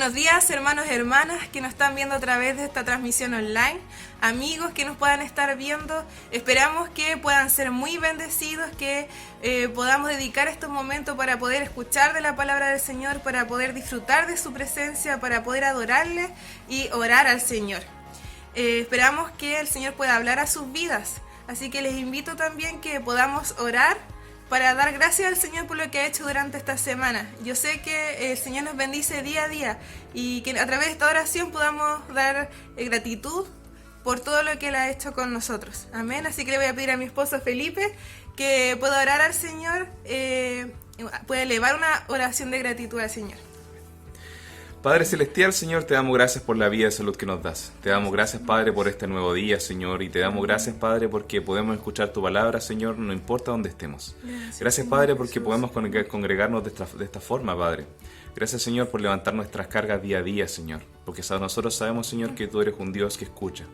Buenos días, hermanos y hermanas que nos están viendo a través de esta transmisión online, amigos que nos puedan estar viendo. Esperamos que puedan ser muy bendecidos, que podamos dedicar estos momentos para poder escuchar de la palabra del Señor, para poder disfrutar de su presencia, para poder adorarle y orar al Señor. Esperamos que el Señor pueda hablar a sus vidas, así que les invito también que podamos orar para dar gracias al Señor por lo que ha hecho durante esta semana. Yo sé que el Señor nos bendice día a día y que a través de esta oración podamos dar gratitud por todo lo que Él ha hecho con nosotros. Amén. Así que le voy a pedir a mi esposo Felipe que pueda orar al Señor, puede elevar una oración de gratitud al Señor. Padre Celestial, Señor, te damos gracias por la vida y salud que nos das. Te damos gracias, Padre, por este nuevo día, Señor, y te damos gracias, Padre, porque podemos escuchar tu palabra, Señor, no importa dónde estemos. Gracias, Padre, porque podemos congregarnos de esta forma, Padre. Gracias, Señor, por levantar nuestras cargas día a día, Señor, porque nosotros sabemos, Señor, que tú eres un Dios que escucha,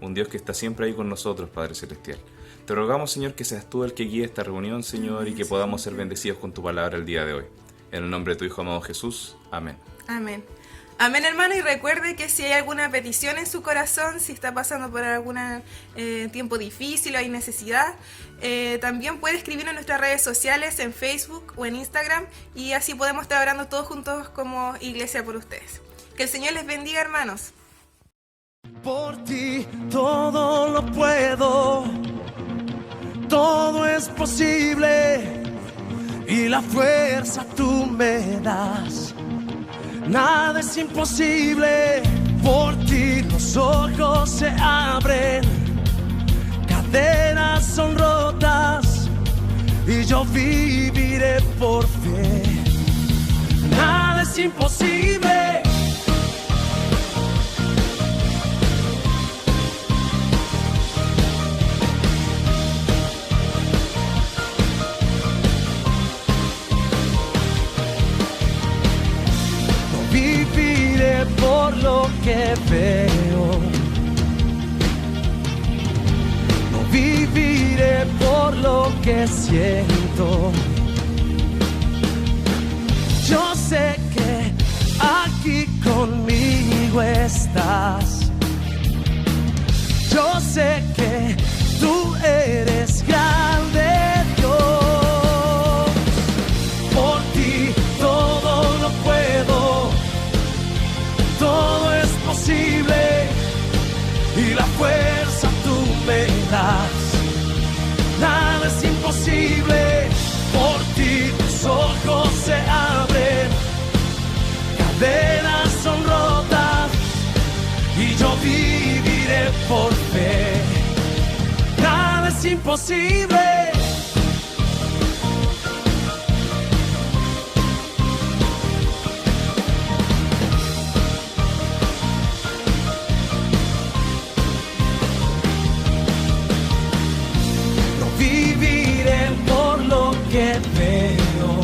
un Dios que está siempre ahí con nosotros, Padre Celestial. Te rogamos, Señor, que seas tú el que guíe esta reunión, Señor, y que podamos ser bendecidos con tu palabra el día de hoy. En el nombre de tu Hijo amado Jesús. Amén. Amén. Amén, hermano, y recuerde que si hay alguna petición en su corazón, si está pasando por algún tiempo difícil o hay necesidad, también puede escribir en nuestras redes sociales, en Facebook o en Instagram, y así podemos estar orando todos juntos como iglesia por ustedes. Que el Señor les bendiga, hermanos. Por ti todo lo puedo, todo es posible, y la fuerza tú me das. Nada es imposible, por ti los ojos se abren, cadenas son rotas y yo viviré por fe. Nada es imposible. Viviré por lo que veo, no viviré por lo que siento. Yo sé que aquí conmigo estás, yo sé que tú eres grande, Dios. Por ti todo lo puedo, todo es posible, y la fuerza tú me das. Nada es imposible, por ti tus ojos se abren, cadenas son rotas y yo viviré por fe. Nada es imposible. Que veo,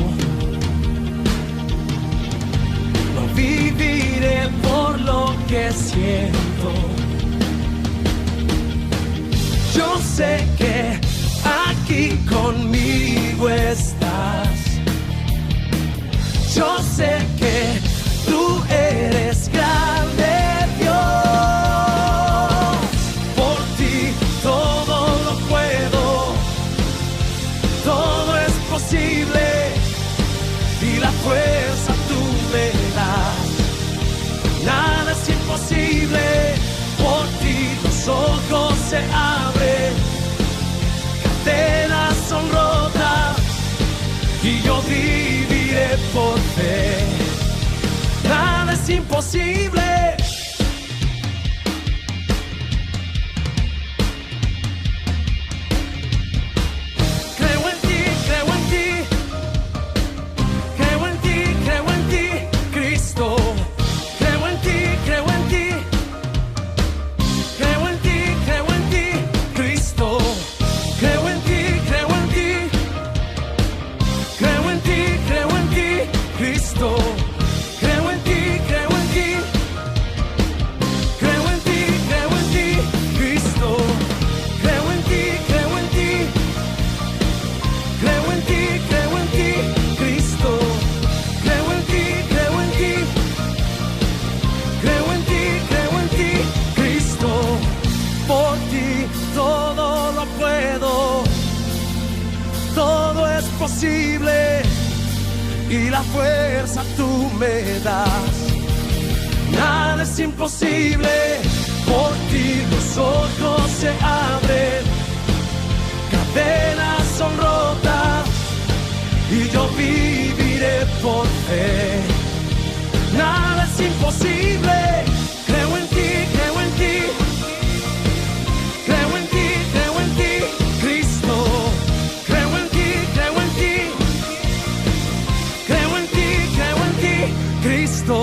no viviré por lo que siento. Yo sé que aquí conmigo estás, yo sé que tú eres grande, Dios. Por ti todo lo puedo, todo es posible, y la fuerza tú me das. Nada es imposible, por ti los ojos se abren, cadenas son rotas y yo viviré por fe. Nada es imposible. Creo en ti, fuerza tú me das. Nada es imposible, por ti los ojos se abren, cadenas son rotas y yo viviré por fe. Nada es imposible, creo en ti, creo en ti, creo en ti, creo en ti, Cristo. Creo en ti, creo en ti, creo en ti, creo en ti, Cristo.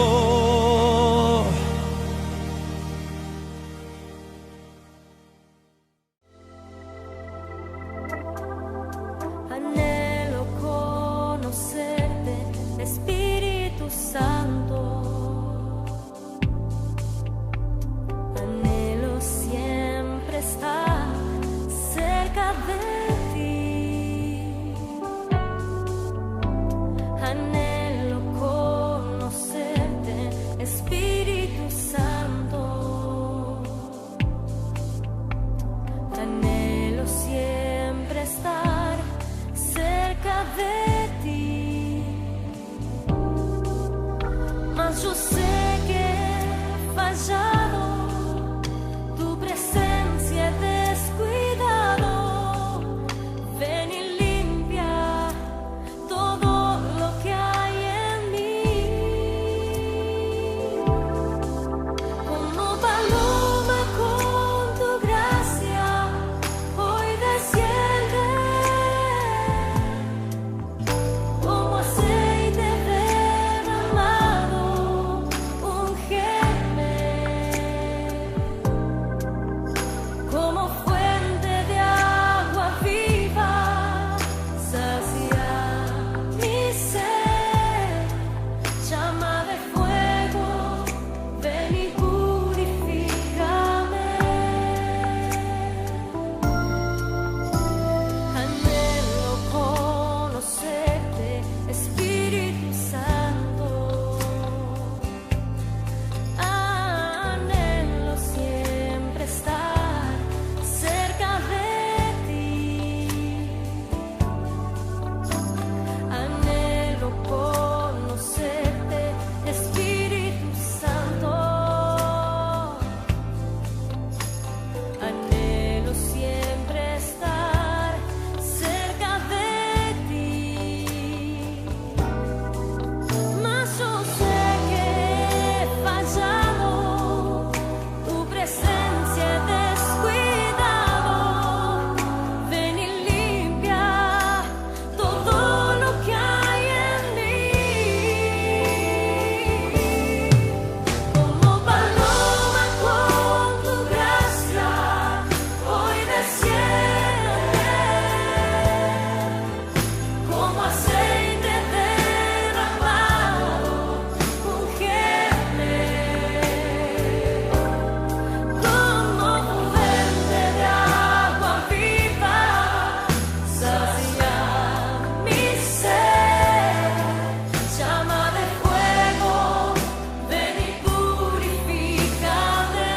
Anhelo conocerte, Espíritu Santo. Anhelo siempre estar cerca de ti. Anhelo conocerte, Espíritu Santo. Anhelo siempre estar cerca de ti. Mas yo sé que he fallado, tu presencia he descuidado. Ven y limpia todo lo que hay en mí. Como paloma con tu gracia, hoy desciende. Como aceite derramado, úngeme. Como fuente de agua viva, sacia mi sed. Llama de fuego, ven y purifícame. Anhelo conocerte, Espíritu Santo. Anhelo siempre estar cerca de ti. Anhelo conocerte, Espíritu Santo. Anhelo siempre estar cerca de ti. Mas yo sé que he fallado, tu presencia he descuidado. Ven y limpia todo lo que hay en mí. Como paloma con tu gracia, hoy desciende. Como aceite derramado, úngeme. Como fuente de agua viva, sacia mi sed. Llama de fuego, ven y purifícame.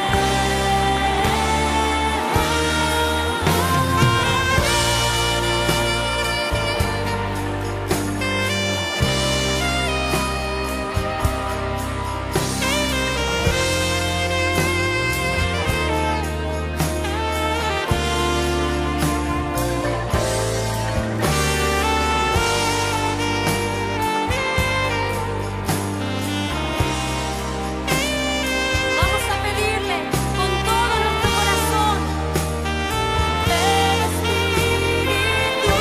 Vamos a pedirle con todo nuestro corazón, ven Espíritu.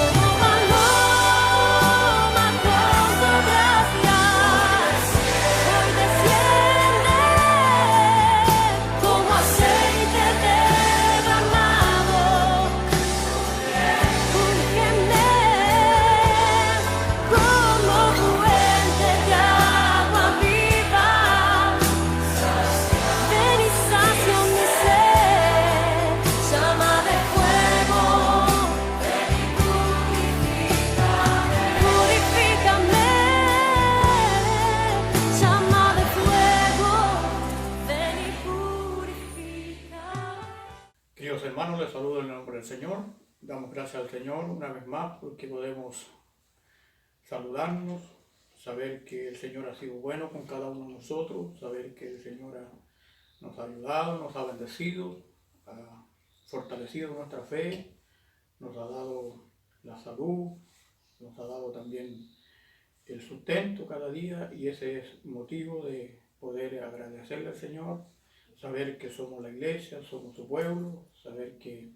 Como paloma con tu gracia, hoy desciende. Como aceite derramado, úngeme. Como fuente de agua viva, ven y sacia mi sed. Llama de fuego, ven y purifícame. Purifícame. Llama de fuego, ven y purifícame. Queridos hermanos, les saludo en el nombre del Señor. Damos gracias al Señor una vez más porque podemos saludarnos, saber que el Señor ha sido bueno con cada uno de nosotros, saber que el Señor nos ha ayudado, nos ha bendecido, ha fortalecido nuestra fe, nos ha dado la salud, nos ha dado también el sustento cada día, y ese es motivo de poder agradecerle al Señor, saber que somos la iglesia, somos su pueblo, saber que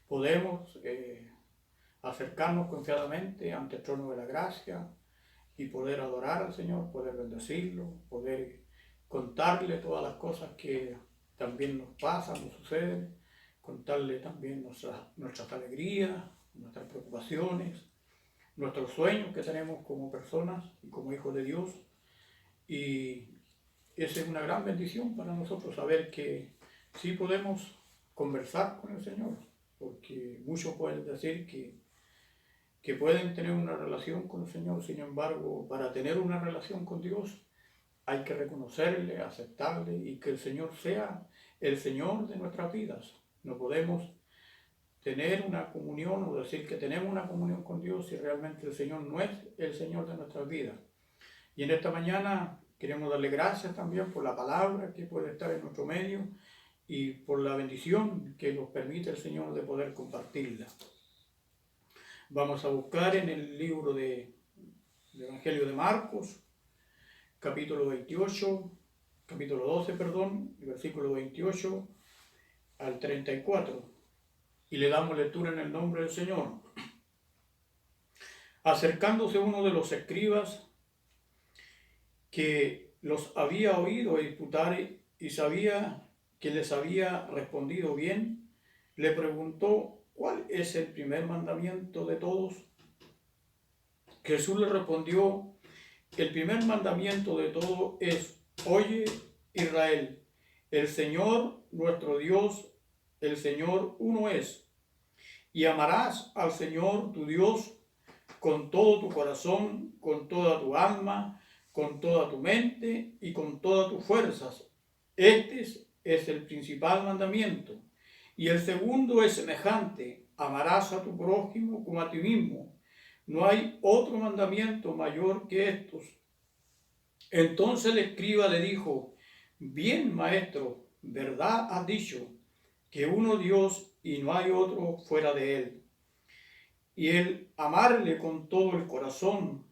podemos acercarnos confiadamente ante el trono de la gracia y poder adorar al Señor, poder bendecirlo, poder contarle todas las cosas que también nos pasan, nos suceden, contarle también nuestras alegrías, nuestras preocupaciones, nuestros sueños que tenemos como personas y como hijos de Dios. Y esa es una gran bendición para nosotros, saber que sí podemos conversar con el Señor, porque muchos pueden decir que pueden tener una relación con el Señor. Sin embargo, para tener una relación con Dios hay que reconocerle, aceptarle, y que el Señor sea el Señor de nuestras vidas. No podemos tener una comunión o decir que tenemos una comunión con Dios si realmente el Señor no es el Señor de nuestras vidas. Y en esta mañana queremos darle gracias también por la palabra que puede estar en nuestro medio y por la bendición que nos permite el Señor de poder compartirla. Vamos a buscar en el libro del Evangelio de Marcos, capítulo 12, versículo 28 al 34, y le damos lectura en el nombre del Señor. Acercándose uno de los escribas que los había oído disputar y sabía que les había respondido bien, le preguntó: ¿cuál es el primer mandamiento de todos? Jesús le respondió: el primer mandamiento de todo es: oye, Israel, el Señor nuestro Dios, el Señor uno es, y amarás al Señor tu Dios con todo tu corazón, con toda tu alma, con toda tu mente y con todas tus fuerzas. Este es el principal mandamiento. Y el segundo es semejante: amarás a tu prójimo como a ti mismo. No hay otro mandamiento mayor que estos. Entonces el escriba le dijo: bien, maestro, verdad has dicho, que uno Dios y no hay otro fuera de él. Y el amarle con todo el corazón,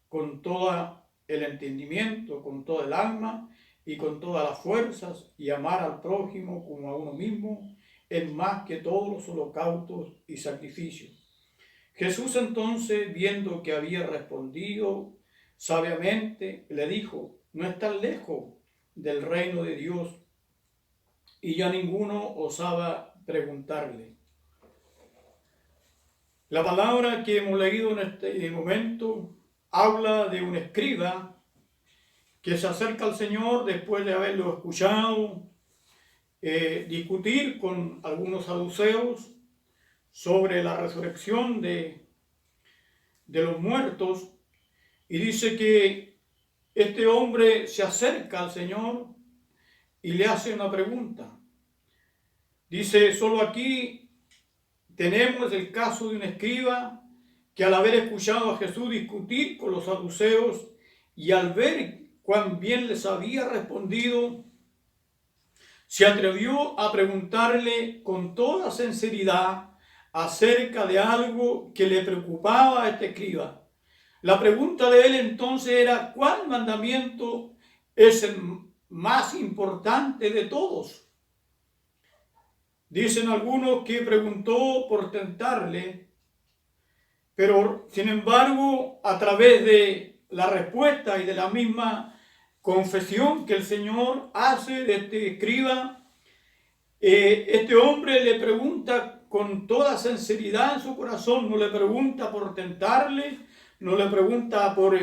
con todo el entendimiento, con todo el alma y con todas las fuerzas, y amar al prójimo como a uno mismo, es más que todos los holocaustos y sacrificios. Jesús entonces, viendo que había respondido sabiamente, le dijo: no estás lejos del reino de Dios. Y ya ninguno osaba preguntarle. La palabra que hemos leído en este momento habla de un escriba que se acerca al Señor después de haberlo escuchado discutir con algunos saduceos sobre la resurrección de los muertos, y dice que este hombre se acerca al Señor y le hace una pregunta. Dice: solo aquí tenemos el caso de un escriba que, al haber escuchado a Jesús discutir con los saduceos y al ver cuán bien les había respondido, se atrevió a preguntarle con toda sinceridad acerca de algo que le preocupaba a este escriba. La pregunta de él entonces era: ¿cuál mandamiento es el más importante de todos? Dicen algunos que preguntó por tentarle, pero sin embargo, a través de la respuesta y de la misma confesión que el Señor hace de este escriba, este hombre le pregunta con toda sinceridad en su corazón. No le pregunta por tentarle, no le pregunta por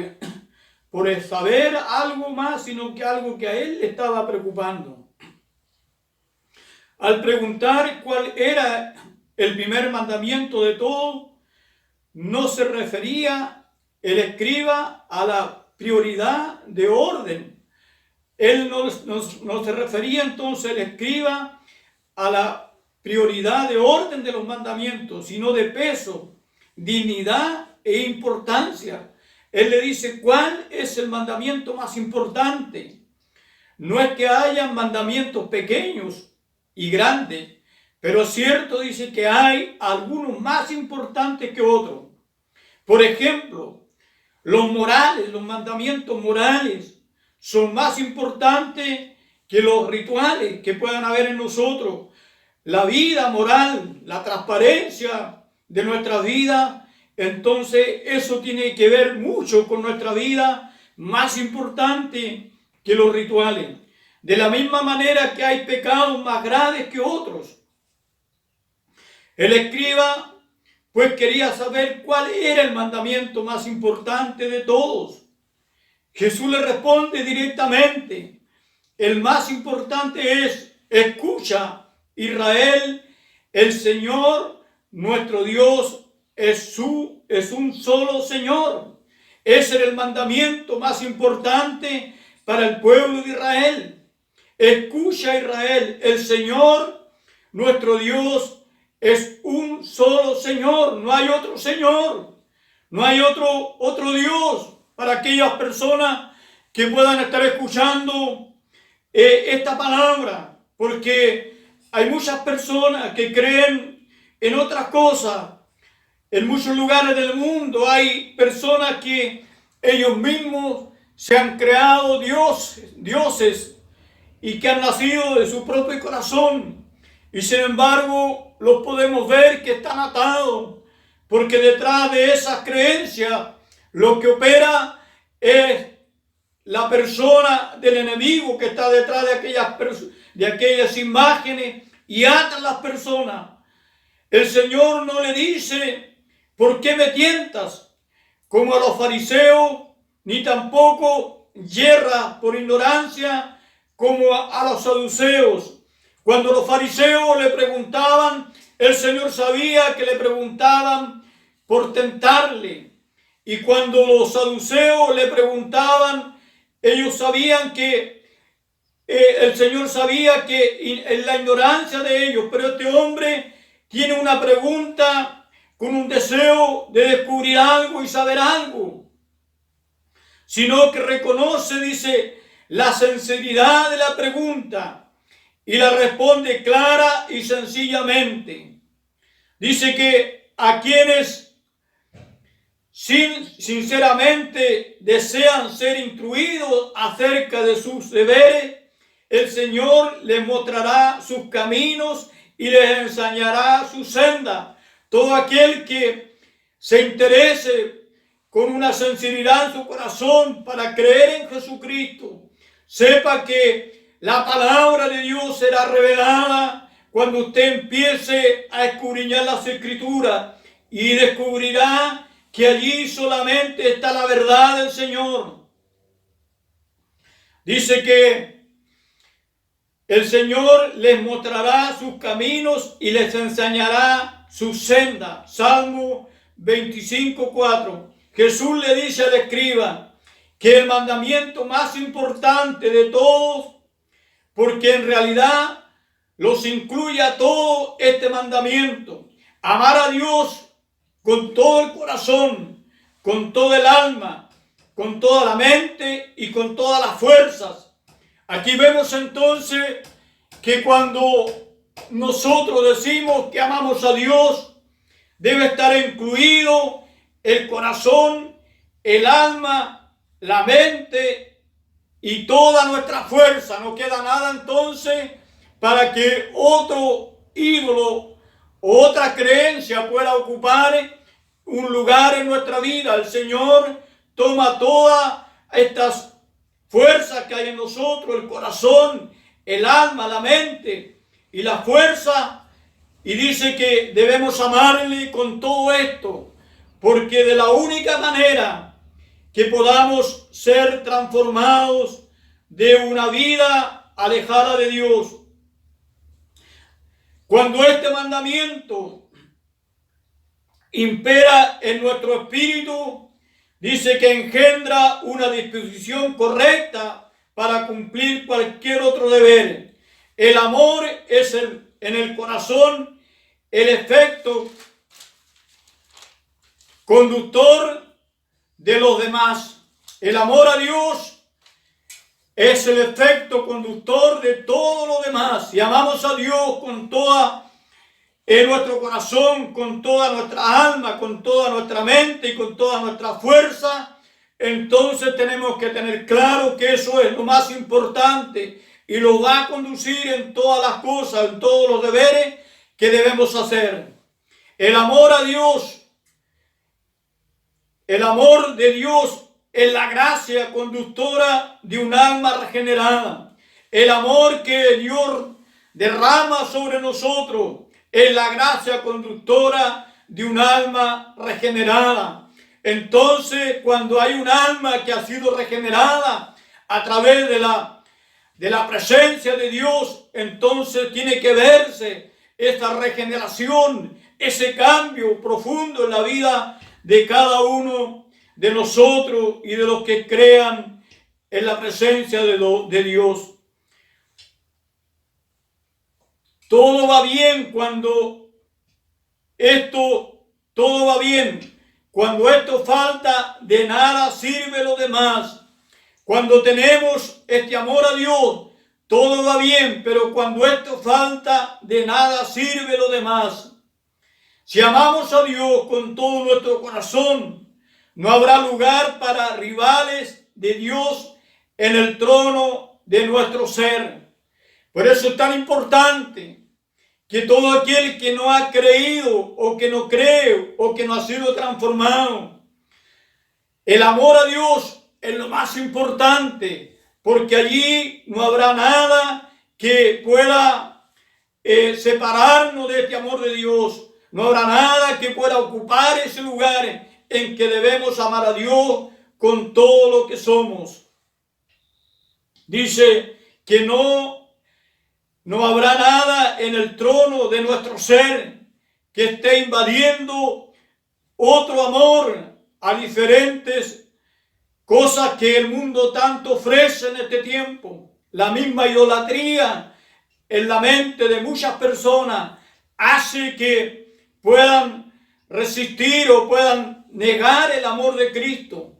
saber algo más, sino que algo que a él le estaba preocupando. Al preguntar cuál era el primer mandamiento de todo, no se refería el escriba a la prioridad de orden. Él no se refería entonces el escriba a la prioridad de orden de los mandamientos, sino de peso, dignidad e importancia. Él le dice, ¿cuál es el mandamiento más importante? No es que haya mandamientos pequeños y grandes, pero es cierto, dice, que hay algunos más importantes que otros. Por ejemplo, los mandamientos morales son más importantes que los rituales que puedan haber en nosotros. La vida moral, la transparencia de nuestra vida, entonces eso tiene que ver mucho con nuestra vida, más importante que los rituales. De la misma manera que hay pecados más graves que otros. El escriba pues quería saber cuál era el mandamiento más importante de todos. Jesús le responde directamente, el más importante es, escucha, Israel, el Señor, nuestro Dios, es un solo Señor. Ese era el mandamiento más importante para el pueblo de Israel. Escucha, Israel, el Señor, nuestro Dios, es un solo Señor, no hay otro Señor, no hay otro Dios para aquellas personas que puedan estar escuchando esta palabra, porque hay muchas personas que creen en otras cosas. En muchos lugares del mundo hay personas que ellos mismos se han creado dioses y que han nacido de su propio corazón. Y sin embargo, los podemos ver que están atados, porque detrás de esas creencias lo que opera es la persona del enemigo que está detrás de aquellas imágenes y ata a las personas. El Señor no le dice, ¿por qué me tientas? Como a los fariseos, ni tampoco yerra por ignorancia como a los saduceos. Cuando los fariseos le preguntaban, el Señor sabía que le preguntaban por tentarle. Y cuando los saduceos le preguntaban, ellos sabían que el Señor sabía que en la ignorancia de ellos, pero este hombre tiene una pregunta con un deseo de descubrir algo y saber algo, sino que reconoce, dice, la sinceridad de la pregunta y la responde clara y sencillamente. Dice que a quienes sinceramente desean ser instruidos acerca de sus deberes, el Señor les mostrará sus caminos y les enseñará su senda. Todo aquel que se interese con una sinceridad en su corazón para creer en Jesucristo, sepa que la palabra de Dios será revelada cuando usted empiece a escudriñar las Escrituras y descubrirá que allí solamente está la verdad del Señor. Dice que el Señor les mostrará sus caminos y les enseñará su senda. Salmo 25:4. Jesús le dice al escriba que el mandamiento más importante de todos, porque en realidad los incluye a todo este mandamiento: amar a Dios con todo el corazón, con todo el alma, con toda la mente y con todas las fuerzas. Aquí vemos entonces que cuando nosotros decimos que amamos a Dios, debe estar incluido el corazón, el alma, la mente y toda nuestra fuerza. No queda nada entonces para que otro ídolo o otra creencia pueda ocupar un lugar en nuestra vida. El Señor toma todas estas fuerzas que hay en nosotros, el corazón, el alma, la mente y la fuerza, y dice que debemos amarle con todo esto, porque de la única manera que podamos ser transformados de una vida alejada de Dios. Cuando este mandamiento impera en nuestro espíritu, dice que engendra una disposición correcta para cumplir cualquier otro deber. El amor es el en el corazón el efecto conductor de los demás. El amor a Dios es el efecto conductor de todo lo demás. Si amamos a Dios con toda nuestro corazón, con toda nuestra alma, con toda nuestra mente y con toda nuestra fuerza, entonces tenemos que tener claro que eso es lo más importante y lo va a conducir en todas las cosas, en todos los deberes que debemos hacer. El amor a Dios, el amor de Dios es la gracia conductora de un alma regenerada. El amor que Dios derrama sobre nosotros es la gracia conductora de un alma regenerada. Entonces, cuando hay un alma que ha sido regenerada a través de la presencia de Dios, entonces tiene que verse esta regeneración, ese cambio profundo en la vida de cada uno de nosotros y de los que crean en la presencia de Dios. Todo va bien todo va bien. Cuando esto falta, de nada sirve lo demás. Cuando tenemos este amor a Dios, todo va bien, pero cuando esto falta, de nada sirve lo demás. Si amamos a Dios con todo nuestro corazón, no habrá lugar para rivales de Dios en el trono de nuestro ser. Por eso es tan importante que todo aquel que no ha creído o que no cree o que no ha sido transformado, el amor a Dios es lo más importante, porque allí no habrá nada que pueda separarnos de este amor de Dios. No habrá nada que pueda ocupar ese lugar en que debemos amar a Dios con todo lo que somos. Dice que no habrá nada en el trono de nuestro ser que esté invadiendo otro amor a diferentes cosas que el mundo tanto ofrece en este tiempo. La misma idolatría en la mente de muchas personas hace que puedan resistir o puedan negar el amor de Cristo.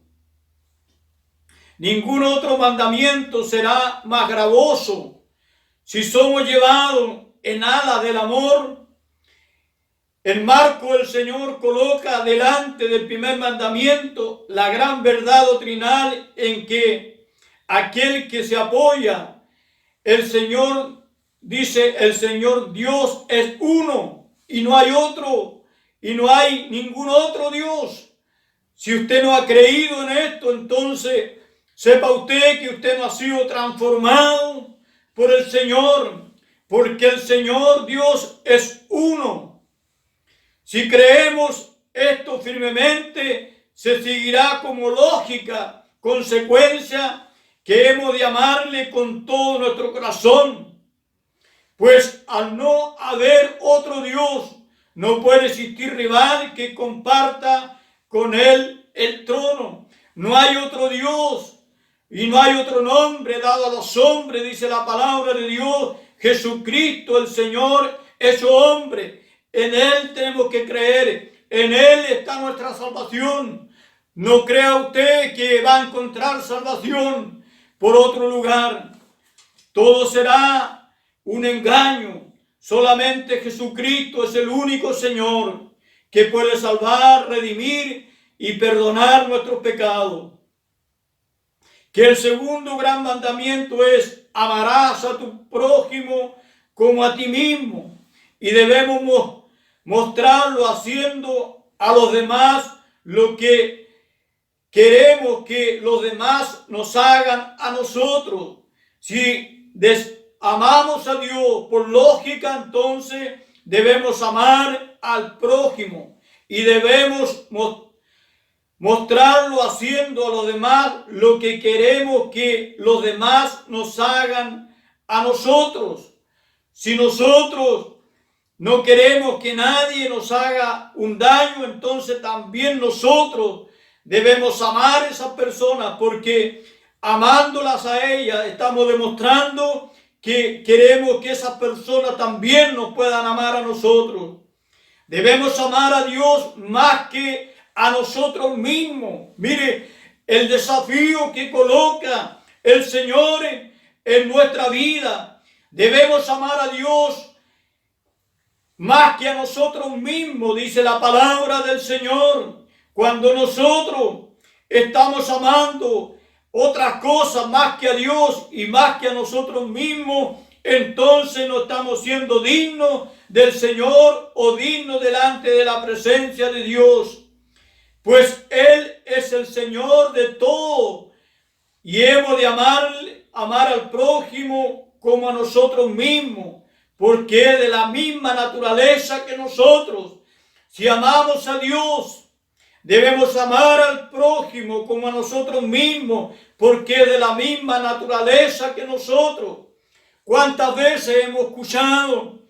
Ningún otro mandamiento será más gravoso si somos llevados en alas del amor. En marco el Señor coloca delante del primer mandamiento la gran verdad doctrinal en que aquel que se apoya, el Señor dice, el Señor Dios es uno y no hay otro, y no hay ningún otro Dios. Si usted no ha creído en esto, entonces sepa usted que usted no ha sido transformado por el Señor, porque el Señor Dios es uno. Si creemos esto firmemente, se seguirá como lógica consecuencia que hemos de amarle con todo nuestro corazón, pues al no haber otro Dios, no puede existir rival que comparta con él el trono. No hay otro Dios y no hay otro nombre dado a los hombres, dice la palabra de Dios. Jesucristo, el Señor, hecho hombre. En Él tenemos que creer. En Él está nuestra salvación. No crea usted que va a encontrar salvación por otro lugar. Todo será un engaño. Solamente Jesucristo es el único Señor que puede salvar, redimir y perdonar nuestros pecados. Que el segundo gran mandamiento es: amarás a tu prójimo como a ti mismo. Y debemos mostrarlo haciendo a los demás lo que queremos que los demás nos hagan a nosotros. Si amamos a Dios, por lógica, entonces debemos amar al prójimo y debemos mostrarlo haciendo a los demás lo que queremos que los demás nos hagan a nosotros. Si nosotros no queremos que nadie nos haga un daño, entonces también nosotros debemos amar a esas personas, porque amándolas a ellas estamos demostrando que queremos que esas personas también nos puedan amar a nosotros. Debemos amar a Dios más que a nosotros mismos. Mire, el desafío que coloca el Señor en nuestra vida. Debemos amar a Dios más que a nosotros mismos, dice la palabra del Señor. Cuando nosotros estamos amando otras cosas más que a Dios y más que a nosotros mismos, entonces no estamos siendo dignos del Señor o dignos delante de la presencia de Dios. Pues Él es el Señor de todo y hemos de amar al prójimo como a nosotros mismos, porque es de la misma naturaleza que nosotros. Si amamos a Dios, debemos amar al prójimo como a nosotros mismos, porque es de la misma naturaleza que nosotros. ¿Cuántas veces hemos escuchado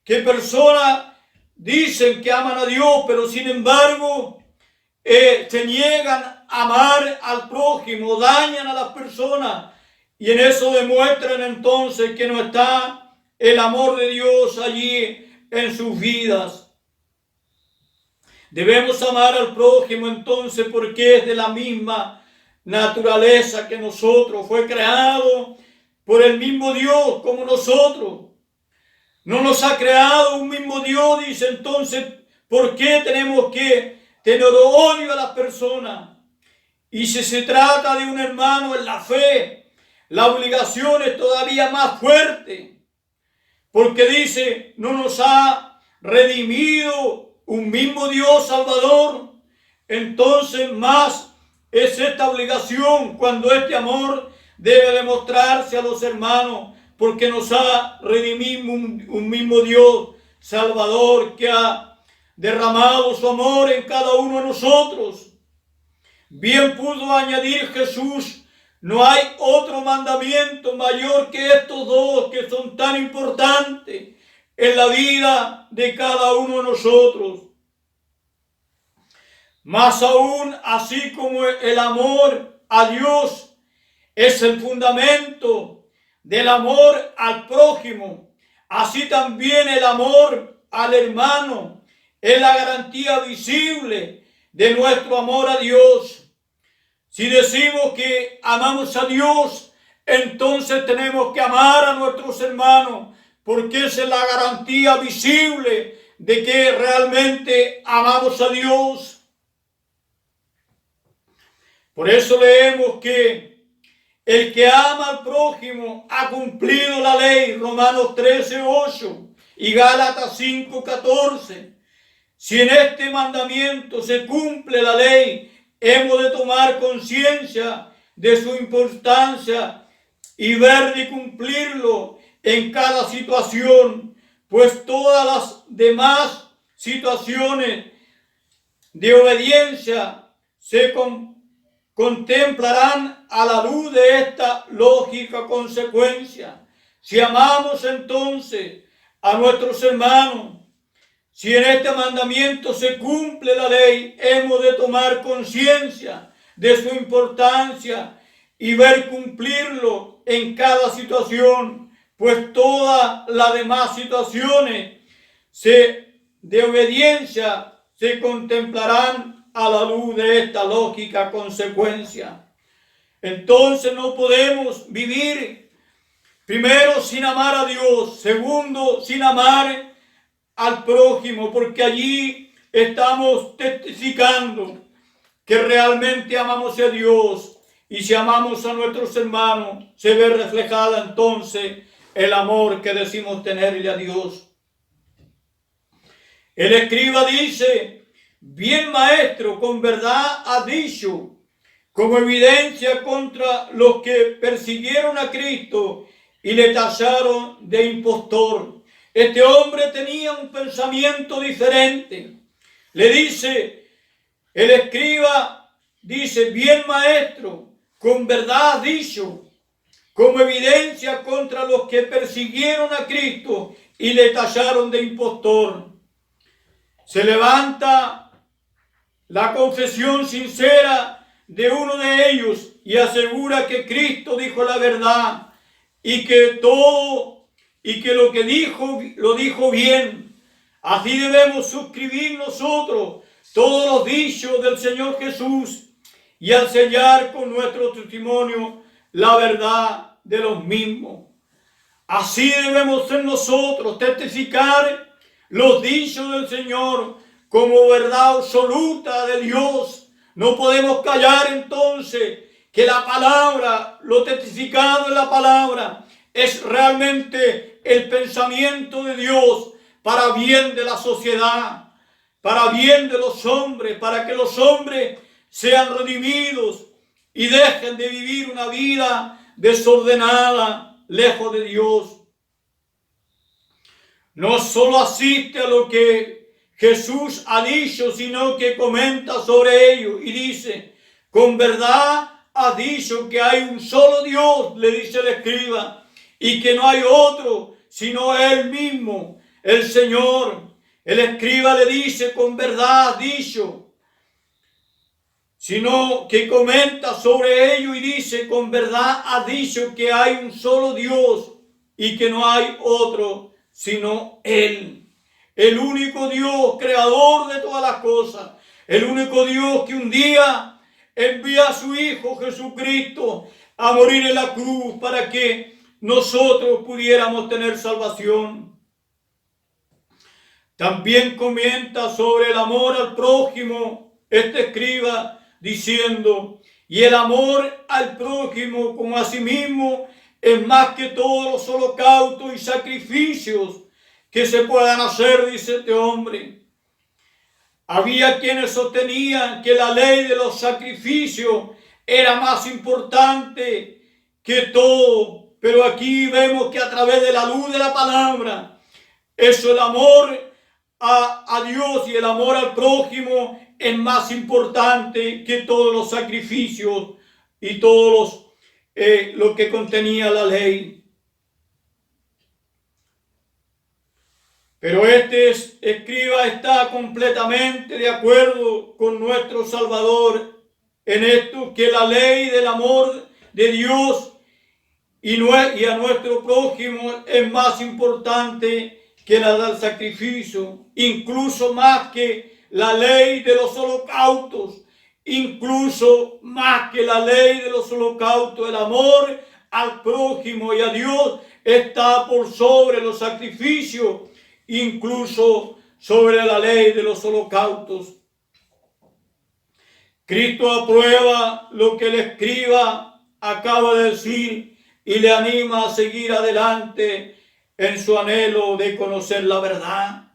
que personas dicen que aman a Dios, pero sin embargo se niegan a amar al prójimo, dañan a las personas, y en eso demuestran entonces que no está el amor de Dios allí en sus vidas? Debemos amar al prójimo entonces porque es de la misma naturaleza que nosotros, fue creado por el mismo Dios como nosotros. No nos ha creado un mismo Dios, dice, entonces, ¿por qué tenemos que tener odio a las personas? Y si se trata de un hermano en la fe, la obligación es todavía más fuerte, porque dice, no nos ha redimido un mismo Dios Salvador. Entonces más es esta obligación cuando este amor debe demostrarse a los hermanos, porque nos ha redimido un mismo Dios Salvador que ha derramado su amor en cada uno de nosotros. Bien pudo añadir Jesús, no hay otro mandamiento mayor que estos dos que son tan importantes en la vida de cada uno de nosotros. Más aún, así como el amor a Dios es el fundamento del amor al prójimo, así también el amor al hermano es la garantía visible de nuestro amor a Dios. Si decimos que amamos a Dios, entonces tenemos que amar a nuestros hermanos, porque esa es la garantía visible de que realmente amamos a Dios. Por eso leemos que el que ama al prójimo ha cumplido la ley, Romanos 13:8 y Gálatas 5:14. Si en este mandamiento se cumple la ley, hemos de tomar conciencia de su importancia y ver de cumplirlo en cada situación, pues todas las demás situaciones de obediencia se contemplarán a la luz de esta lógica consecuencia. Si amamos entonces a nuestros hermanos, si en este mandamiento se cumple la ley, hemos de tomar conciencia de su importancia y ver cumplirlo en cada situación, pues todas las demás situaciones de obediencia se contemplarán a la luz de esta lógica consecuencia. Entonces no podemos vivir, primero, sin amar a Dios, segundo, sin amar al prójimo, porque allí estamos testificando que realmente amamos a Dios, y si amamos a nuestros hermanos, se ve reflejada entonces el amor que decimos tenerle a Dios. El escriba dice, bien maestro, con verdad ha dicho, como evidencia contra los que persiguieron a Cristo y le tacharon de impostor. Este hombre tenía un pensamiento diferente. Le dice, el escriba dice, bien maestro, con verdad has dicho, como evidencia contra los que persiguieron a Cristo y le tacharon de impostor. Se levanta la confesión sincera de uno de ellos y asegura que Cristo dijo la verdad y que todo y que lo que dijo lo dijo bien. Así debemos suscribir nosotros todos los dichos del Señor Jesús y al sellar con nuestro testimonio la verdad de los mismos. Así debemos ser nosotros, testificar los dichos del Señor como verdad absoluta de Dios. No podemos callar entonces que la palabra, lo testificado en la palabra, es realmente el pensamiento de Dios para bien de la sociedad, para bien de los hombres, para que los hombres sean redimidos y dejen de vivir una vida desordenada, lejos de Dios. No solo asiste a lo que Jesús ha dicho, sino que comenta sobre ello y dice: con verdad ha dicho que hay un solo Dios, le dice el escriba, y que no hay otro sino Él mismo, el Señor. El escriba le dice: con verdad ha dicho, sino que comenta sobre ello y dice: con verdad ha dicho que hay un solo Dios y que no hay otro sino Él. El único Dios, creador de todas las cosas. El único Dios que un día envía a su Hijo Jesucristo a morir en la cruz para que nosotros pudiéramos tener salvación. También comenta sobre el amor al prójimo este escriba diciendo: y el amor al prójimo como a sí mismo es más que todos los holocaustos y sacrificios que se puedan hacer, dice este hombre. Había quienes sostenían que la ley de los sacrificios era más importante que todo, pero aquí vemos que a través de la luz de la palabra, eso, el amor a Dios y el amor al prójimo es más importante que todos los sacrificios y todos lo que contenía la ley. Pero este escriba está completamente de acuerdo con nuestro Salvador en esto, que la ley del amor de Dios y a nuestro prójimo es más importante que la del sacrificio, incluso más que la ley de los holocaustos, incluso más que la ley de los holocaustos. El amor al prójimo y a Dios está por sobre los sacrificios, incluso sobre la ley de los holocaustos. Cristo aprueba lo que el escriba acaba de decir y le anima a seguir adelante en su anhelo de conocer la verdad.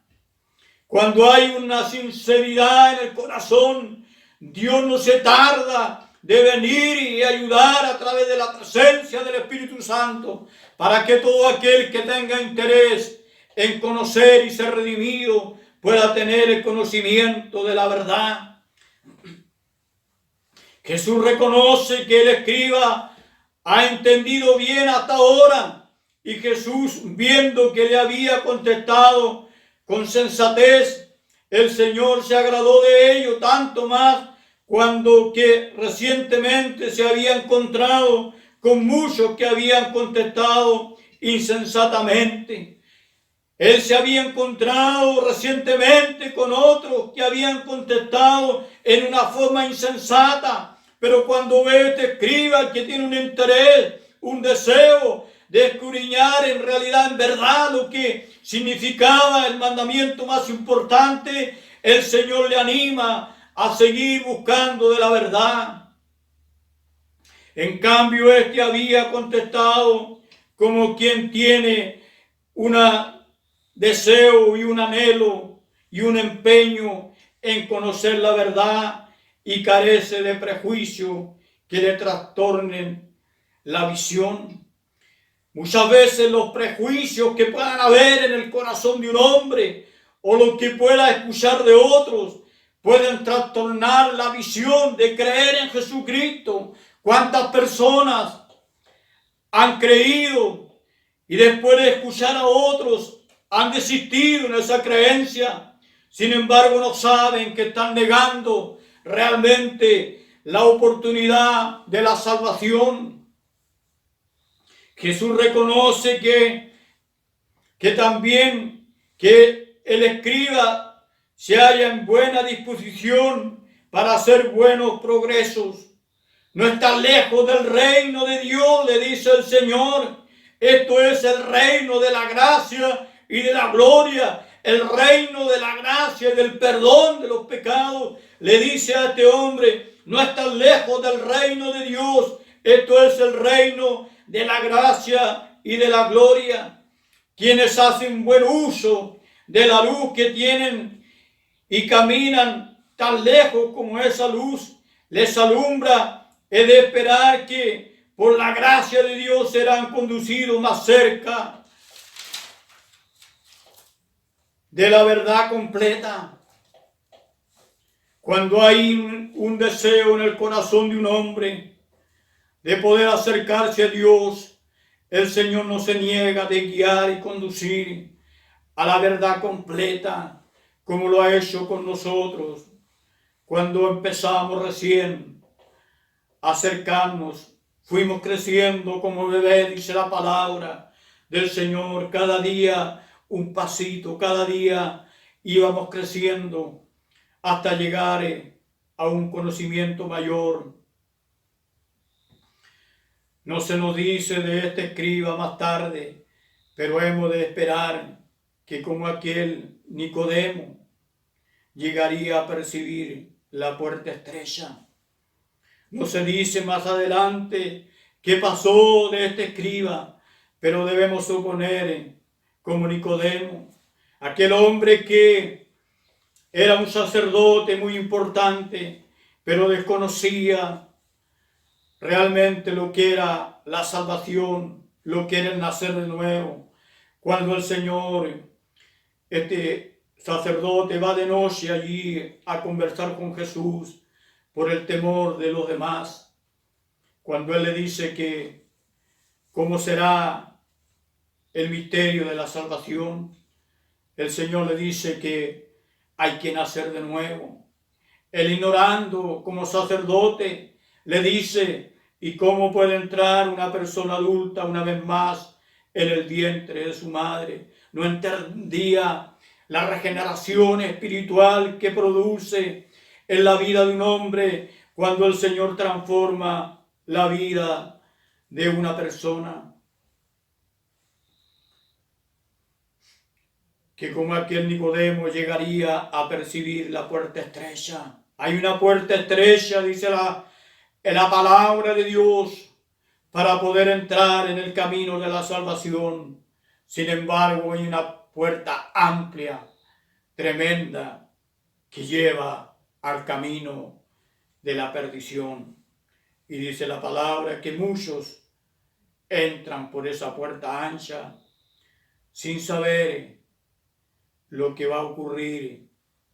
Cuando hay una sinceridad en el corazón, Dios no se tarda de venir y ayudar a través de la presencia del Espíritu Santo para que todo aquel que tenga interés en conocer y ser redimido pueda tener el conocimiento de la verdad. Jesús reconoce que el escriba ha entendido bien hasta ahora, y Jesús, viendo que le había contestado con sensatez, el Señor se agradó de ello, tanto más cuando que recientemente se había encontrado con muchos que habían contestado insensatamente. Él se había encontrado recientemente con otros que habían contestado en una forma insensata, pero cuando ve este escriba que tiene un interés, un deseo de escudriñar en realidad, en verdad, lo que significaba el mandamiento más importante, el Señor le anima a seguir buscando de la verdad. En cambio, este había contestado como quien tiene un deseo y un anhelo y un empeño en conocer la verdad y carece de prejuicios que le trastornen la visión. Muchas veces los prejuicios que puedan haber en el corazón de un hombre o lo que pueda escuchar de otros pueden trastornar la visión de creer en Jesucristo. ¿Cuántas personas han creído y después de escuchar a otros han desistido en esa creencia? Sin embargo, no saben que están negando realmente la oportunidad de la salvación. Jesús reconoce que también que el escriba se halla en buena disposición para hacer buenos progresos. No está lejos del reino de Dios, le dice el Señor. Esto es el reino de la gracia y de la gloria, el reino de la gracia y del perdón de los pecados. Le dice a este hombre, no estás lejos del reino de Dios. Esto es el reino de la gracia y de la gloria. Quienes hacen buen uso de la luz que tienen y caminan tan lejos como esa luz les alumbra, es de esperar que por la gracia de Dios serán conducidos más cerca de la verdad completa. Cuando hay un deseo en el corazón de un hombre de poder acercarse a Dios, el Señor no se niega de guiar y conducir a la verdad completa, como lo ha hecho con nosotros. Cuando empezamos recién a acercarnos, fuimos creciendo como bebé, dice la palabra del Señor. Cada día un pasito, cada día íbamos creciendo hasta llegar a un conocimiento mayor. No se nos dice de este escriba más tarde, pero hemos de esperar que como aquel Nicodemo llegaría a percibir la puerta estrecha. No se dice más adelante qué pasó de este escriba, pero debemos suponer como Nicodemo, aquel hombre que era un sacerdote muy importante, pero desconocía realmente lo que era la salvación, lo que era el nacer de nuevo. Cuando el Señor, este sacerdote, va de noche allí a conversar con Jesús por el temor de los demás, cuando Él le dice que cómo será el misterio de la salvación, el Señor le dice que hay que nacer de nuevo. Él, ignorando como sacerdote, le dice, ¿y cómo puede entrar una persona adulta una vez más en el vientre de su madre? No entendía la regeneración espiritual que produce en la vida de un hombre cuando el Señor transforma la vida de una persona. Que como aquel Nicodemo llegaría a percibir la puerta estrecha. Hay una puerta estrecha, dice en la palabra de Dios, para poder entrar en el camino de la salvación. Sin embargo, hay una puerta amplia, tremenda, que lleva al camino de la perdición. Y dice la palabra que muchos entran por esa puerta ancha sin saber lo que va a ocurrir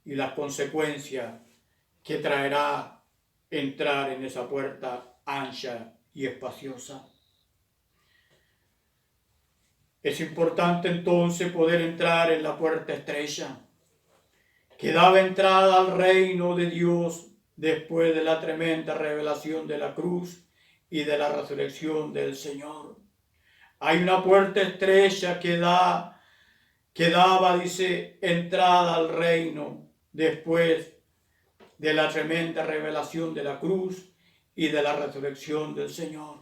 y las consecuencias que traerá entrar en esa puerta ancha y espaciosa. Es importante entonces poder entrar en la puerta estrecha que daba entrada al reino de Dios después de la tremenda revelación de la cruz y de la resurrección del Señor. Hay una puerta estrecha que daba, dice, entrada al reino después de la tremenda revelación de la cruz y de la resurrección del Señor.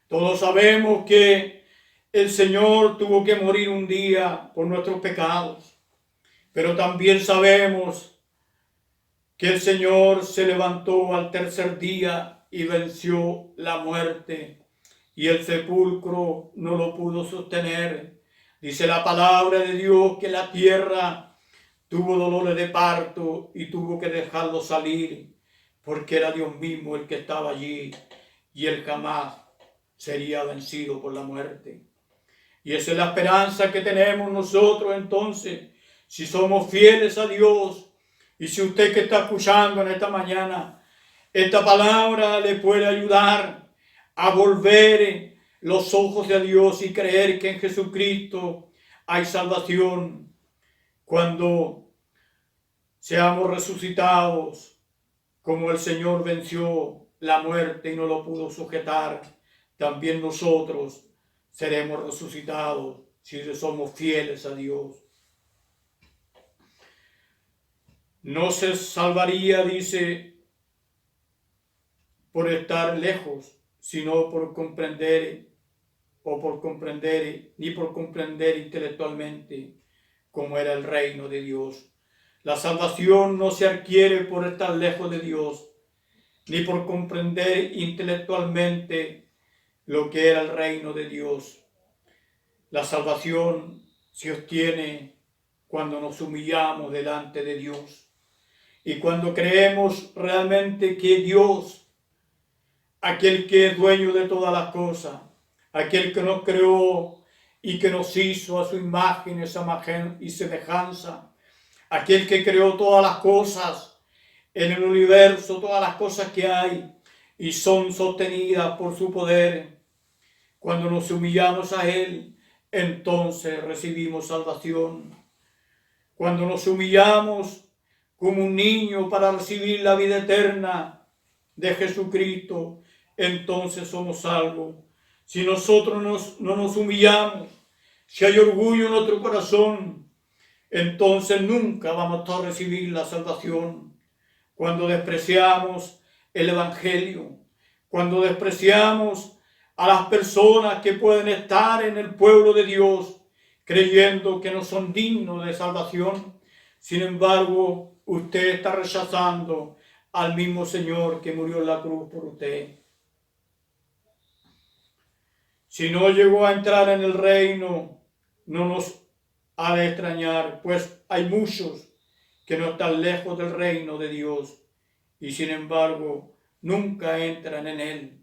Todos sabemos que el Señor tuvo que morir un día por nuestros pecados, pero también sabemos que el Señor se levantó al tercer día y venció la muerte, y el sepulcro no lo pudo sostener. Dice la palabra de Dios que la tierra tuvo dolores de parto y tuvo que dejarlo salir, porque era Dios mismo el que estaba allí y él jamás sería vencido por la muerte. Y esa es la esperanza que tenemos nosotros entonces, si somos fieles a Dios. Y si usted que está escuchando en esta mañana, esta palabra le puede ayudar a volver los ojos a Dios y creer que en Jesucristo hay salvación. Cuando seamos resucitados, como el Señor venció la muerte y no lo pudo sujetar, también nosotros seremos resucitados si somos fieles a Dios. No se salvaría, dice, por estar lejos, sino por comprender ni por comprender intelectualmente cómo era el reino de Dios. La salvación no se adquiere por estar lejos de Dios, ni por comprender intelectualmente lo que era el reino de Dios. La salvación se obtiene cuando nos humillamos delante de Dios y cuando creemos realmente que Dios, aquel que es dueño de todas las cosas, aquel que nos creó y que nos hizo a su imagen y semejanza, aquel que creó todas las cosas en el universo, todas las cosas que hay y son sostenidas por su poder. Cuando nos humillamos a Él, entonces recibimos salvación. Cuando nos humillamos como un niño para recibir la vida eterna de Jesucristo, entonces somos salvos. Si nosotros no nos humillamos, si hay orgullo en nuestro corazón, entonces nunca vamos a recibir la salvación. Cuando despreciamos el Evangelio, cuando despreciamos a las personas que pueden estar en el pueblo de Dios, creyendo que no son dignos de salvación, sin embargo, usted está rechazando al mismo Señor que murió en la cruz por usted. Si no llegó a entrar en el reino, no nos ha de extrañar, pues hay muchos que no están lejos del reino de Dios y sin embargo nunca entran en él.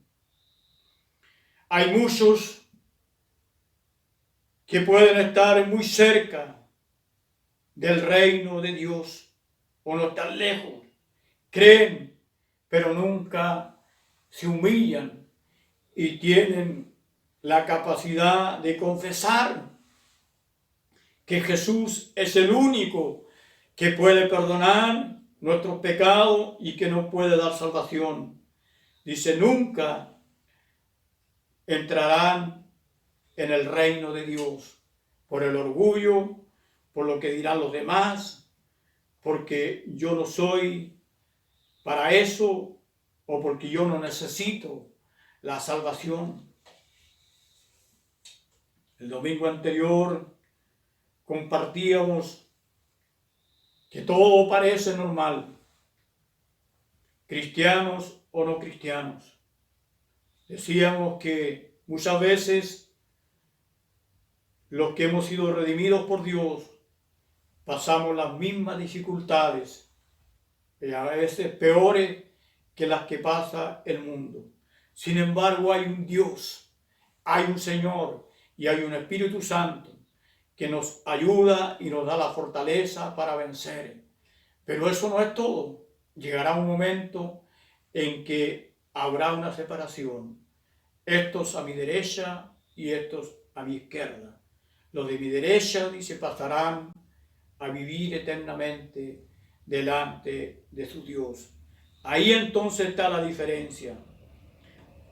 Hay muchos que pueden estar muy cerca del reino de Dios o no están lejos, creen, pero nunca se humillan y tienen la capacidad de confesar que Jesús es el único que puede perdonar nuestros pecados y que nos puede dar salvación. Dice, nunca entrarán en el reino de Dios por el orgullo, por lo que dirán los demás, porque yo no soy para eso o porque yo no necesito la salvación. El domingo anterior compartíamos que todo parece normal, cristianos o no cristianos. Decíamos que muchas veces los que hemos sido redimidos por Dios pasamos las mismas dificultades, y a veces peores que las que pasa el mundo. Sin embargo, hay un Dios, hay un Señor y hay un Espíritu Santo que nos ayuda y nos da la fortaleza para vencer. Pero eso no es todo. Llegará un momento en que habrá una separación. Estos a mi derecha y estos a mi izquierda. Los de mi derecha, dice, pasarán a vivir eternamente delante de su Dios. Ahí entonces está la diferencia.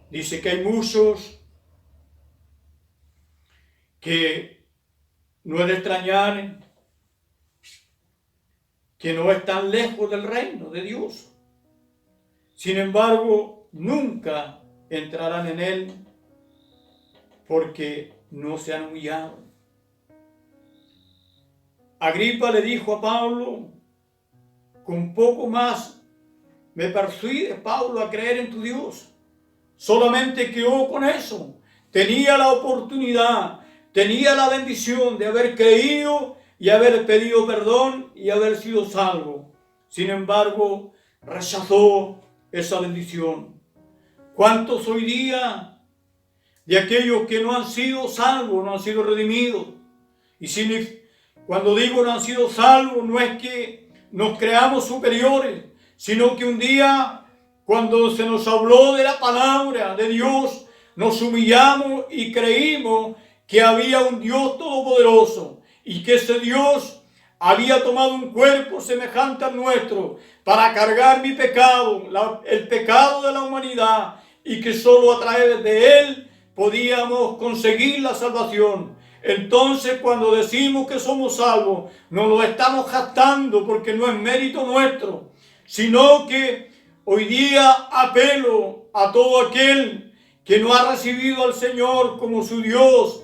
Dice que hay muchos que no es de extrañar que no están lejos del reino de Dios. Sin embargo, nunca entrarán en él porque no se han humillado. Agripa le dijo a Pablo, con poco más me persuade, Pablo, a creer en tu Dios. Solamente quedó con eso. Tenía la oportunidad, tenía la bendición de haber creído y haber pedido perdón y haber sido salvo. Sin embargo, rechazó esa bendición. ¿Cuántos hoy día de aquellos que no han sido salvos, no han sido redimidos? Cuando digo no han sido salvos, no es que nos creamos superiores, sino que un día, cuando se nos habló de la palabra de Dios, nos humillamos y creímos que había un Dios todopoderoso y que ese Dios había tomado un cuerpo semejante al nuestro para cargar mi pecado, el pecado de la humanidad, y que solo a través de él podíamos conseguir la salvación. Entonces, cuando decimos que somos salvos, no lo estamos jactando porque no es mérito nuestro, sino que hoy día apelo a todo aquel que no ha recibido al Señor como su Dios,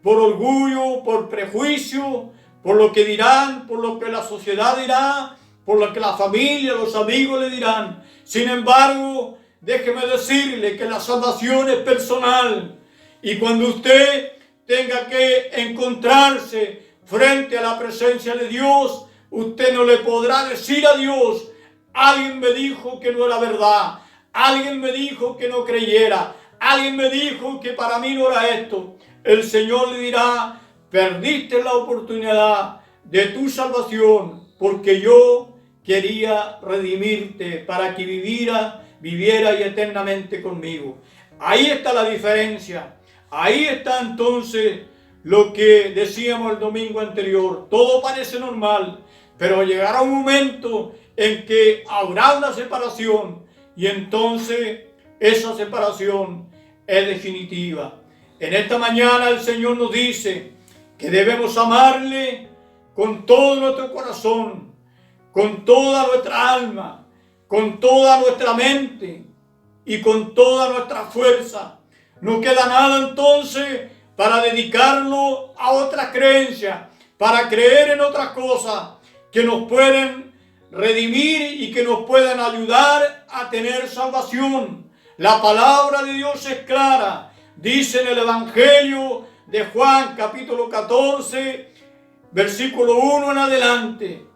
por orgullo, por prejuicio, por lo que dirán, por lo que la sociedad dirá, por lo que la familia, los amigos le dirán. Sin embargo, déjeme decirle que la salvación es personal. Y cuando usted tenga que encontrarse frente a la presencia de Dios, usted no le podrá decir a Dios: alguien me dijo que no era verdad, alguien me dijo que no creyera, alguien me dijo que para mí no era esto. El Señor le dirá: perdiste la oportunidad de tu salvación, porque yo quería redimirte para que viviera y eternamente conmigo. Ahí está la diferencia. Ahí está entonces lo que decíamos el domingo anterior. Todo parece normal, pero llegará un momento en que habrá una separación, y entonces esa separación es definitiva. En esta mañana el Señor nos dice que debemos amarle con todo nuestro corazón, con toda nuestra alma, con toda nuestra mente y con toda nuestra fuerza. No queda nada entonces para dedicarlo a otras creencias, para creer en otras cosas que nos pueden redimir y que nos pueden ayudar a tener salvación. La palabra de Dios es clara. Dice en el Evangelio de Juan, capítulo 14, versículo 1 en adelante.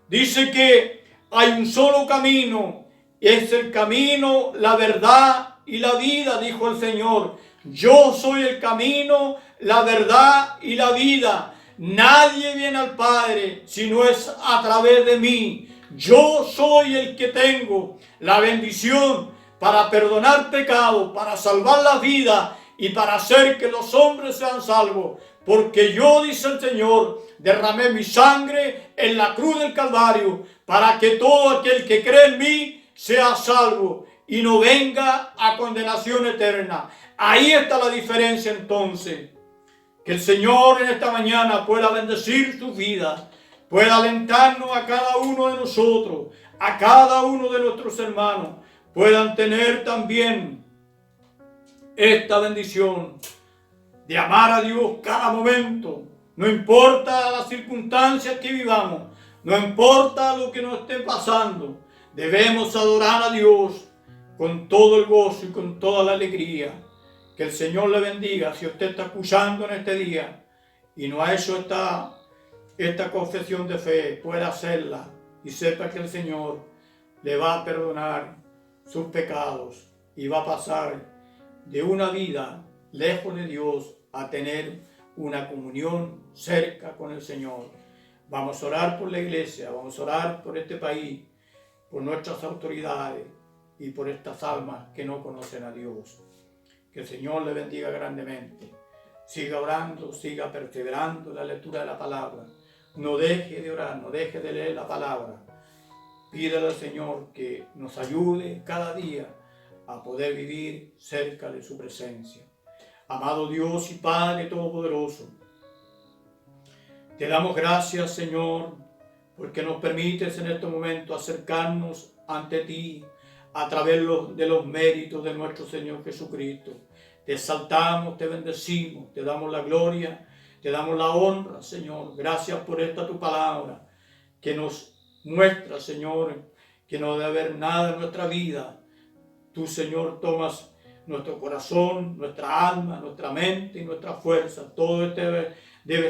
Dice que hay un solo camino, es el camino, la verdad y la vida, dijo el Señor. Yo soy el camino, la verdad y la vida. Nadie viene al Padre si no es a través de mí. Yo soy el que tengo la bendición para perdonar pecados, para salvar la vida y para hacer que los hombres sean salvos. Porque yo, dice el Señor, derramé mi sangre en la cruz del Calvario para que todo aquel que cree en mí sea salvo y no venga a condenación eterna. Ahí está la diferencia entonces. Que el Señor en esta mañana pueda bendecir tu vida, pueda alentarnos a cada uno de nosotros, a cada uno de nuestros hermanos, puedan tener también esta bendición de amar a Dios cada momento. No importa las circunstancias que vivamos, no importa lo que nos esté pasando, debemos adorar a Dios con todo el gozo y con toda la alegría. Que el Señor le bendiga. Si usted está escuchando en este día y no ha hecho esta confesión de fe, puede hacerla y sepa que el Señor le va a perdonar sus pecados y va a pasar de una vida lejos de Dios a tener una comunión cerca con el Señor. Vamos a orar por la iglesia, vamos a orar por este país, por nuestras autoridades y por estas almas que no conocen a Dios. Que el Señor le bendiga grandemente. Siga orando, siga perseverando en la lectura de la palabra. No deje de orar, no deje de leer la palabra. Pídale al Señor que nos ayude cada día a poder vivir cerca de su presencia. Amado Dios y Padre Todopoderoso, te damos gracias, Señor, porque nos permites en este momento acercarnos ante ti a través de los méritos de nuestro Señor Jesucristo. Te exaltamos, te bendecimos, te damos la gloria, te damos la honra, Señor. Gracias por esta tu palabra que nos muestra, Señor, que no debe haber nada en nuestra vida. Tú, Señor, tomas nuestro corazón, nuestra alma, nuestra mente y nuestra fuerza. Todo debe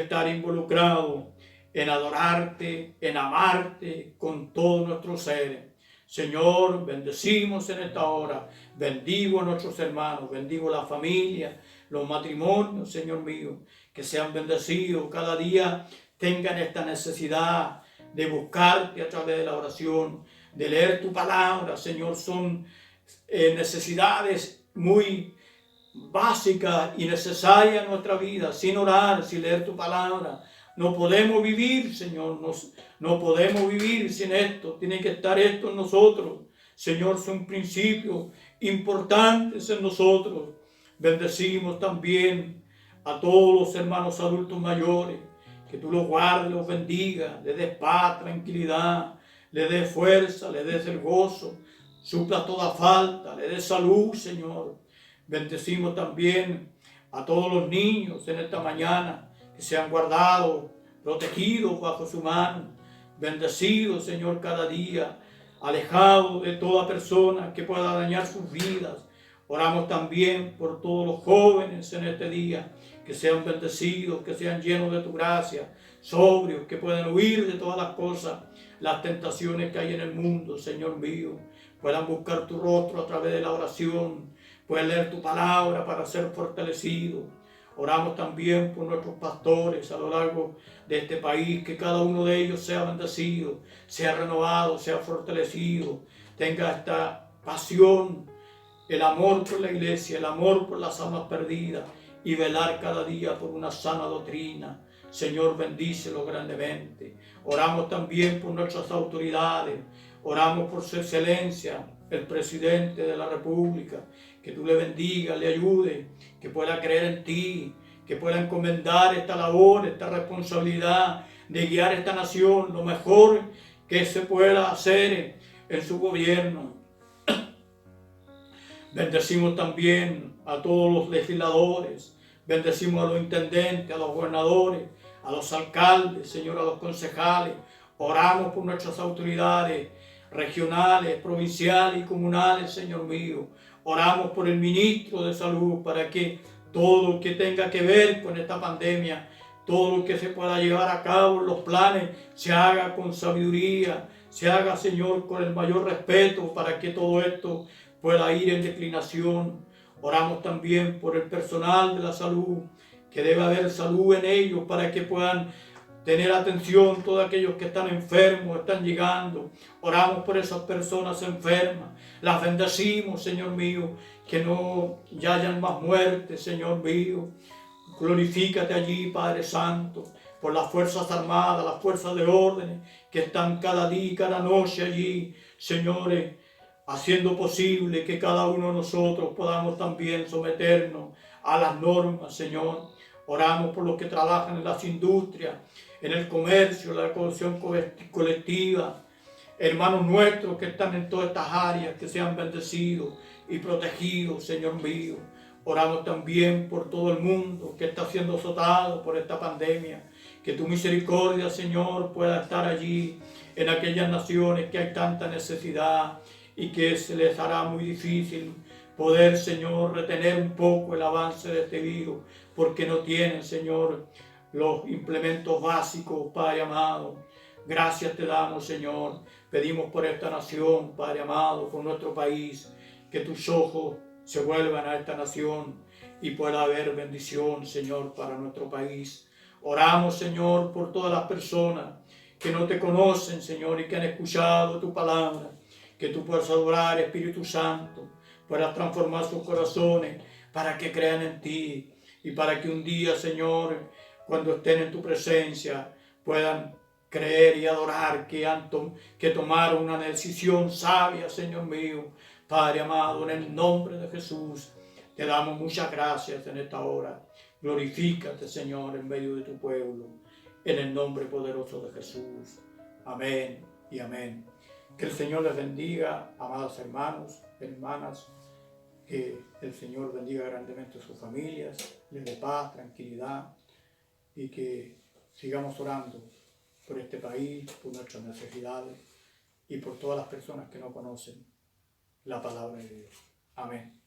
estar involucrado en adorarte, en amarte con todo nuestro ser. Señor, bendecimos en esta hora, bendigo a nuestros hermanos, bendigo a la familia, los matrimonios, Señor mío, que sean bendecidos, cada día tengan esta necesidad de buscarte a través de la oración, de leer tu palabra, Señor. Son necesidades muy básicas y necesarias en nuestra vida. Sin orar, sin leer tu palabra, no podemos vivir, Señor. No podemos vivir sin esto. Tiene que estar esto en nosotros. Señor, son principios importantes en nosotros. Bendecimos también a todos los hermanos adultos mayores, que tú los guardes, los bendiga, les des paz, tranquilidad, les des fuerza, les des el gozo, supla toda falta, les des salud, Señor. Bendecimos también a todos los niños en esta mañana, que sean guardados, protegidos bajo su mano, bendecidos, Señor, cada día, alejados de toda persona que pueda dañar sus vidas. Oramos también por todos los jóvenes en este día, que sean bendecidos, que sean llenos de tu gracia, sobrios, que puedan huir de todas las cosas, las tentaciones que hay en el mundo, Señor mío. Puedan buscar tu rostro a través de la oración, puedan leer tu palabra para ser fortalecidos. Oramos también por nuestros pastores a lo largo de este país, que cada uno de ellos sea bendecido, sea renovado, sea fortalecido, tenga esta pasión, el amor por la iglesia, el amor por las almas perdidas y velar cada día por una sana doctrina. Señor, bendícelo grandemente. Oramos también por nuestras autoridades, oramos por su excelencia, el presidente de la República, que tú le bendigas, le ayude, que pueda creer en ti, que pueda encomendar esta labor, esta responsabilidad de guiar esta nación lo mejor que se pueda hacer en su gobierno. Bendecimos también a todos los legisladores, bendecimos a los intendentes, a los gobernadores, a los alcaldes, Señor, a los concejales. Oramos por nuestras autoridades regionales, provinciales y comunales, Señor mío. Oramos por el ministro de Salud para que todo lo que tenga que ver con esta pandemia, todo lo que se pueda llevar a cabo, los planes, se haga con sabiduría, se haga, Señor, con el mayor respeto para que todo esto pueda ir en declinación. Oramos también por el personal de la salud, que debe haber salud en ellos para que puedan tener atención todos aquellos que están enfermos, están llegando. Oramos por esas personas enfermas. Las bendecimos, Señor mío, que no hayan más muertes, Señor mío. Glorifícate allí, Padre Santo, por las Fuerzas Armadas, las Fuerzas de Orden, que están cada día y cada noche allí, señores, haciendo posible que cada uno de nosotros podamos también someternos a las normas, Señor. Oramos por los que trabajan en las industrias, en el comercio, la economía colectiva, hermanos nuestros que están en todas estas áreas, que sean bendecidos y protegidos, Señor mío. Oramos también por todo el mundo que está siendo azotado por esta pandemia, que tu misericordia, Señor, pueda estar allí en aquellas naciones que hay tanta necesidad y que se les hará muy difícil poder, Señor, retener un poco el avance de este virus, porque no tienen, Señor, los implementos básicos, Padre amado. Gracias te damos, Señor. Pedimos por esta nación, Padre amado, por nuestro país, que tus ojos se vuelvan a esta nación y pueda haber bendición, Señor, para nuestro país. Oramos, Señor, por todas las personas que no te conocen, Señor, y que han escuchado tu palabra, que tú puedas adorar, Espíritu Santo, puedas transformar sus corazones para que crean en ti y para que un día, Señor, cuando estén en tu presencia, puedan creer y adorar que tomaron una decisión sabia, Señor mío. Padre amado, en el nombre de Jesús, te damos muchas gracias en esta hora. Glorifícate, Señor, en medio de tu pueblo, en el nombre poderoso de Jesús. Amén y amén. Que el Señor les bendiga, amados hermanos, hermanas, que el Señor bendiga grandemente a sus familias, les dé paz, tranquilidad, y que sigamos orando por este país, por nuestras necesidades y por todas las personas que no conocen la palabra de Dios. Amén.